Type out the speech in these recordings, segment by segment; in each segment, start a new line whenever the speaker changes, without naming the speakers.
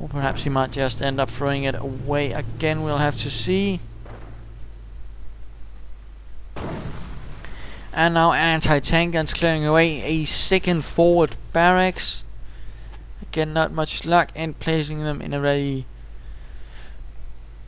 Or perhaps he might just end up throwing it away again. We'll have to see. And now anti-tank guns clearing away a second forward barracks. Again, not much luck in placing them in a very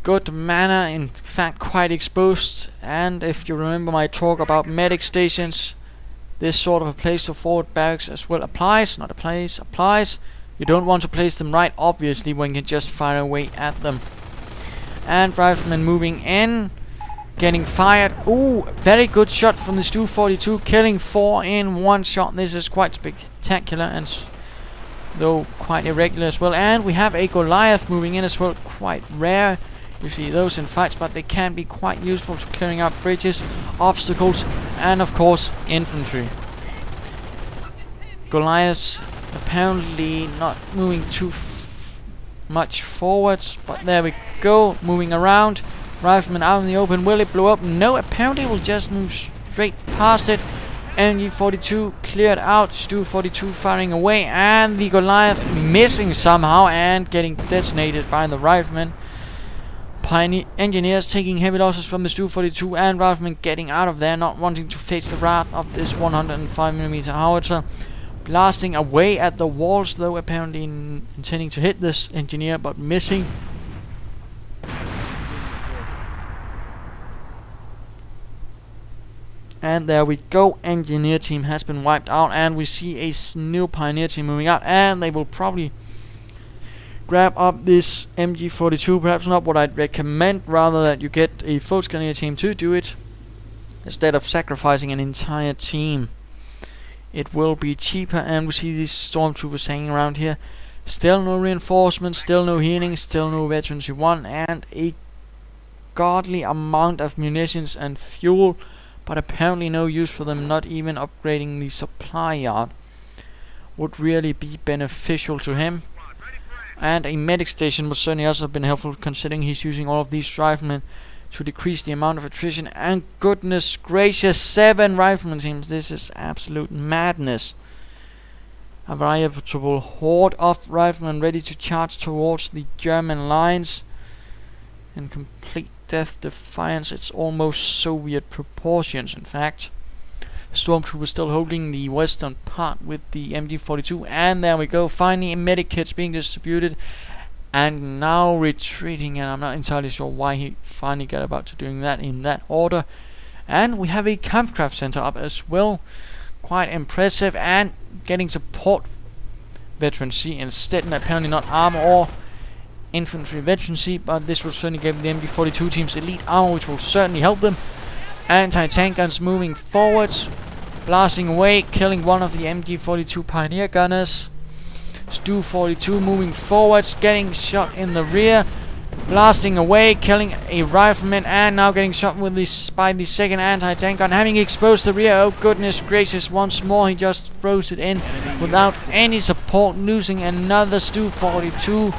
good manner. In fact, quite exposed. And if you remember my talk about medic stations, this sort of a place for forward barracks as well applies. Not a place, applies. You don't want to place them right, obviously, when you can just fire away at them. And riflemen moving in. Getting fired. Ooh, very good shot from the Stu-42, killing 4 in one shot. This is quite spectacular, and though quite irregular as well. And we have a Goliath moving in as well. Quite rare. You see those in fights, but they can be quite useful to clearing out bridges, obstacles, and of course infantry. Goliaths apparently not moving too much forwards, but there we go, moving around. Rifleman out in the open. Will it blow up? No, apparently it will just move straight past it. MG42 cleared out. Stu-42 firing away, and the Goliath missing somehow and getting detonated by the rifleman. Pioneer engineers taking heavy losses from the Stu-42, and riflemen getting out of there, not wanting to face the wrath of this 105mm howitzer. Blasting away at the walls, though apparently intending to hit this engineer, but missing. And there we go, engineer team has been wiped out, and we see a new pioneer team moving out, and they will probably grab up this MG42. Perhaps not what I'd recommend, rather that you get a Volkskrieger team to do it instead of sacrificing an entire team. It will be cheaper, and we see these stormtroopers hanging around here. Still no reinforcements, still no healing, still no veterans 1, and a godly amount of munitions and fuel, but apparently no use for them. Not even upgrading the supply yard would really be beneficial to him. And a medic station would certainly also have been helpful, considering he's using all of these riflemen to decrease the amount of attrition. And goodness gracious, 7 riflemen teams. This is absolute madness. A veritable horde of riflemen ready to charge towards the German lines in complete death defiance. It's almost Soviet proportions, in fact. Stormtroopers still holding the western part with the MG42, and there we go, finally medic kits being distributed, and now retreating, and I'm not entirely sure why he finally got about to doing that in that order. And we have a Kampfkraft center up as well, quite impressive, and getting support veterancy instead, and apparently not armor or infantry veterancy, but this will certainly give the MG42 teams elite armor, which will certainly help them. Anti-tank guns moving forwards, blasting away, killing one of the MG42 pioneer gunners. Stu-42 moving forwards, getting shot in the rear, blasting away, killing a rifleman, and now getting shot with this by the second anti-tank gun, having exposed the rear. Oh goodness gracious, once more he just throws it in without any support, losing another Stu-42.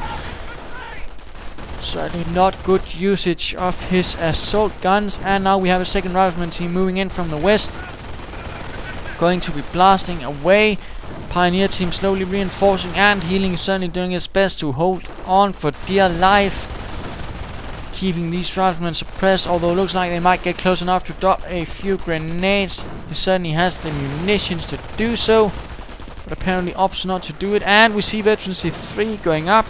Certainly not good usage of his assault guns. And now we have a second rifleman team moving in from the west, going to be blasting away. Pioneer team slowly reinforcing, and healing certainly doing his best to hold on for dear life, keeping these riflemen suppressed, although it looks like they might get close enough to drop a few grenades. He certainly has the munitions to do so, but apparently opts not to do it. And we see veterancy 3 going up.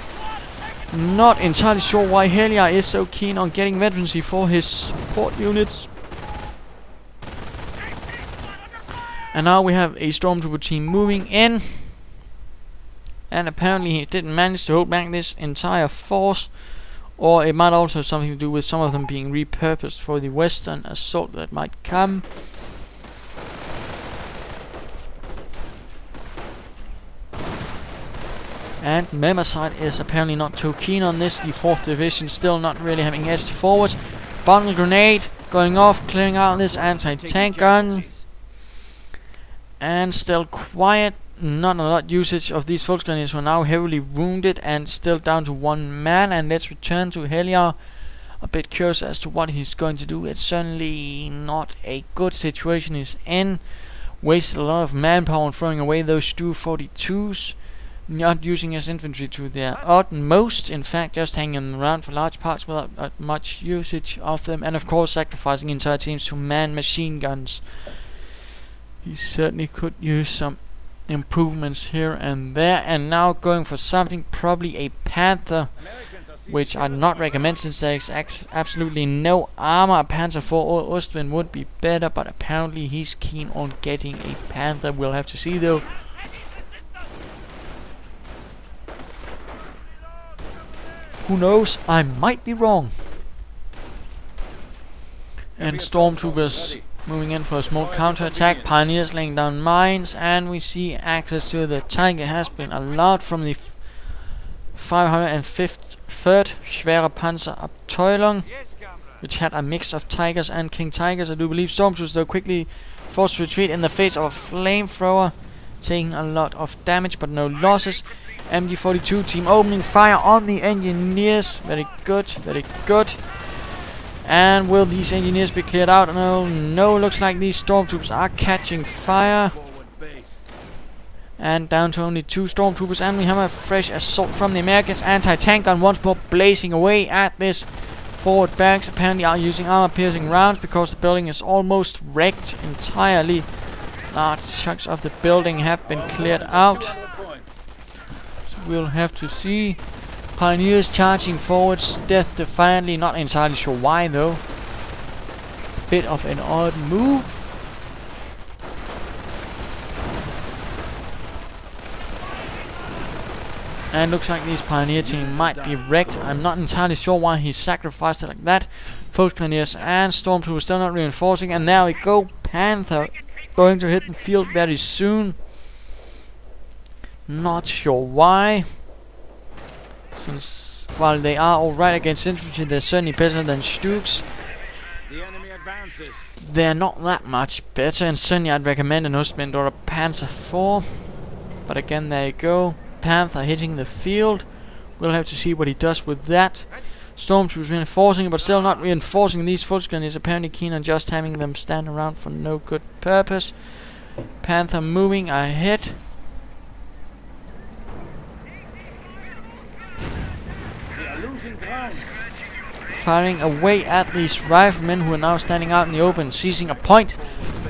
Not entirely sure why Helliar is so keen on getting veterancy for his support units. And now we have a Stormtrooper team moving in, and apparently he didn't manage to hold back this entire force, or it might also have something to do with some of them being repurposed for the western assault that might come. And Hajimemasite is apparently not too keen on this. The 4th Division still not really having edged forward. Bundle grenade going off, clearing out this anti-tank gun. And still quiet. Not a lot usage of these Volkskrieger, who are now heavily wounded and still down to 1 man. And let's return to Helliar. A bit curious as to what he's going to do. It's certainly not a good situation he's in. Wasted a lot of manpower on throwing away those Stu-42s. not using his infantry to their utmost, in fact just hanging around for large parts without much usage of them, and of course sacrificing entire teams to man machine guns. He certainly could use some improvements here and there, and now going for something, probably a Panther, which I'd not recommend since there's absolutely no armor. A Panzer 4 or Ostwind would be better, but apparently he's keen on getting a Panther. We'll have to see though. Who knows? I might be wrong. And stormtroopers moving in for a small counter-attack. Pioneers laying down mines, and we see access to the Tiger has been allowed from the 503rd Schwere Panzerabteilung, which had a mix of Tigers and King Tigers. I do believe stormtroopers though quickly forced to retreat in the face of a flamethrower, taking a lot of damage but no losses. MG42 team opening fire on the engineers. Very good, very good. And will these engineers be cleared out? No, looks like these stormtroopers are catching fire. And down to only 2 stormtroopers, and we have a fresh assault from the Americans. Anti-tank gun once more blazing away at this forward barracks. Apparently are using armor-piercing rounds because the building is almost wrecked entirely. Large chunks of the building have been cleared out. So we'll have to see. Pioneers charging forwards, death defiantly. Not entirely sure why though. Bit of an odd move. And looks like this Pioneer team might be wrecked. I'm not entirely sure why he sacrificed it like that. Volksgrenadiers and Stormtroopers still not reinforcing. And there we go. Panther going to hit the field very soon. Not sure why. Since while they are alright against infantry, they're certainly better than Stooks.
The enemy advances.
They're not that much better, and certainly I'd recommend an Ostwind or a Panzer 4. But again, there you go. Panther hitting the field. We'll have to see what he does with that. Stormtroopers reinforcing, but still not reinforcing. These Volksgun is apparently keen on just having them stand around for no good purpose. Panther moving ahead.
We are losing ground.
Firing away at these riflemen who are now standing out in the open, seizing a point.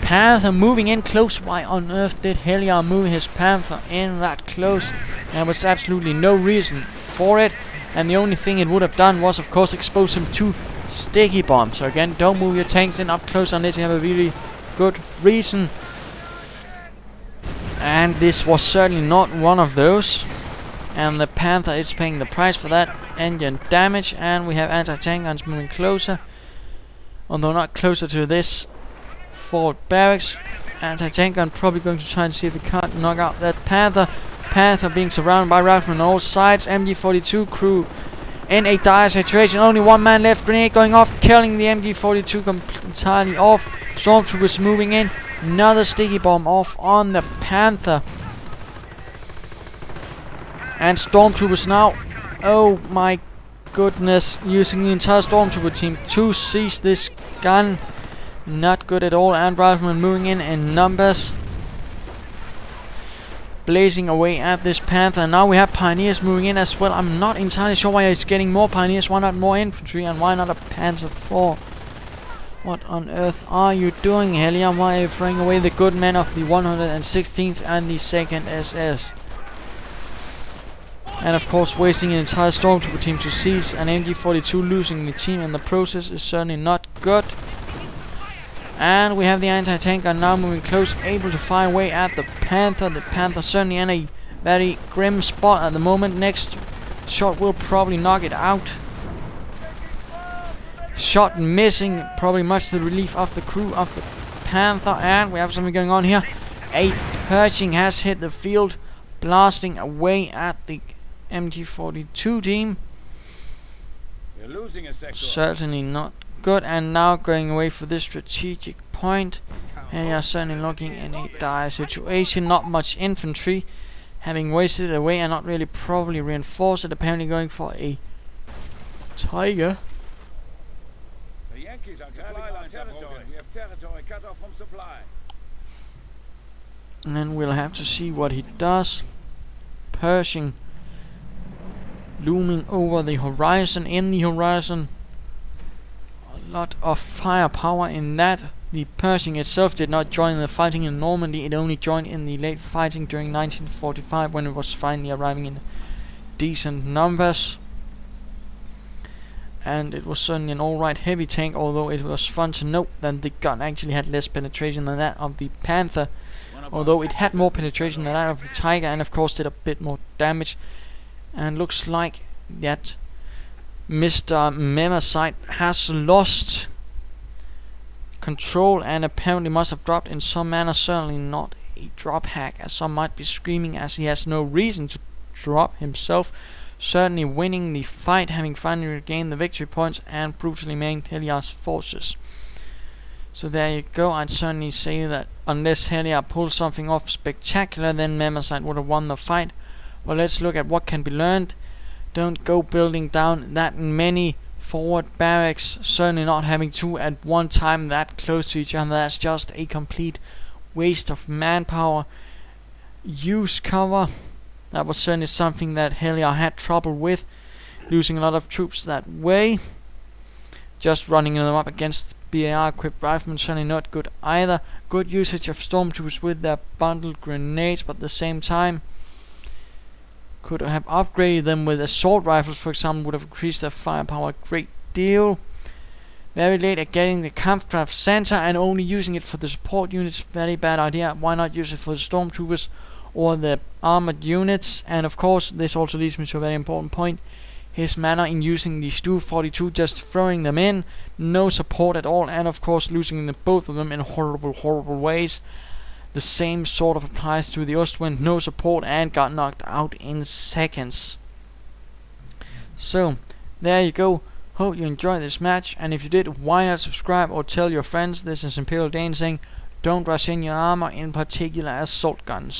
Panther moving in close. Why on earth did Helliar move his Panther in that close? There was absolutely no reason for it, and the only thing it would have done was of course expose him to sticky bombs. So again, don't move your tanks in up close unless you have a really good reason. And this was certainly not one of those. And the Panther is paying the price for that. Engine damage, and we have anti-tank guns moving closer. Although not closer to this forward barracks. Anti-tank gun probably going to try and see if we can't knock out that Panther. Panther being surrounded by riflemen on all sides. MG42 crew in a dire situation. Only one man left. Grenade going off, killing the MG42 entirely off. Stormtroopers moving in. Another sticky bomb off on the Panther. And Stormtroopers now, oh my goodness, using the entire Stormtrooper team to seize this gun. Not good at all. And riflemen moving in numbers, blazing away at this Panther. And now we have Pioneers moving in as well. I'm not entirely sure why he's getting more Pioneers. Why not more infantry, and why not a Panzer 4? What on earth are you doing, Helliar? Why are you throwing away the good men of the 116th and the 2nd SS? And of course wasting an entire Stormtrooper team to seize an MG42, losing the team in the process is certainly not good. And we have the anti-tank gun now moving close, able to fire away at the Panther. The Panther certainly in a very grim spot at the moment. Next shot will probably knock it out. Shot missing, probably much to the relief of the crew of the Panther. And we have something going on here. A Pershing has hit the field, blasting away at the MG42 team.
We're losing a sector.
Certainly not good. And now going away for this strategic point. And they are certainly looking in a dire situation. Not much infantry, having wasted it away and not really probably reinforced it. Apparently going for a Tiger.
The Yankees are supply lines are broken. We have territory cut off from supply.
And we'll have to see what he does. Pershing looming over the horizon. In the horizon, a lot of firepower in that. The Pershing itself did not join the fighting in Normandy. It only joined in the late fighting during 1945 when it was finally arriving in decent numbers. And it was certainly an alright heavy tank, although it was fun to note that the gun actually had less penetration than that of the Panther, although it had more penetration than that of the Tiger, and of course did a bit more damage. And looks like that Mr. Memasite has lost control and apparently must have dropped in some manner. Certainly not a drop hack, as some might be screaming, as he has no reason to drop himself. Certainly winning the fight, having finally regained the victory points and brutally maimed Helliar's forces. So there you go. I'd certainly say that unless Helliar pulls something off spectacular, then Memasite would have won the fight. Well, let's look at what can be learned. Don't go building down that many forward barracks, certainly not having two at one time that close to each other. That's just a complete waste of manpower. Use cover. That was certainly something that Helliar had trouble with, losing a lot of troops that way. Just running them up against BAR equipped riflemen, certainly not good either. Good usage of stormtroopers with their bundled grenades, but at the same time could have upgraded them with assault rifles, for example, would have increased their firepower a great deal. Very late at getting the Kampfkraft Center and only using it for the support units. Very bad idea. Why not use it for the stormtroopers or the armored units? And of course, this also leads me to a very important point. His manner in using the Stu 42, just throwing them in, no support at all, and of course losing the both of them in horrible ways. The same sort of applies to the Ostwind, no support and got knocked out in seconds. So, there you go. Hope you enjoyed this match, and if you did, why not subscribe or tell your friends. This is Imperial Dane saying, don't rush in your armor, in particular assault guns.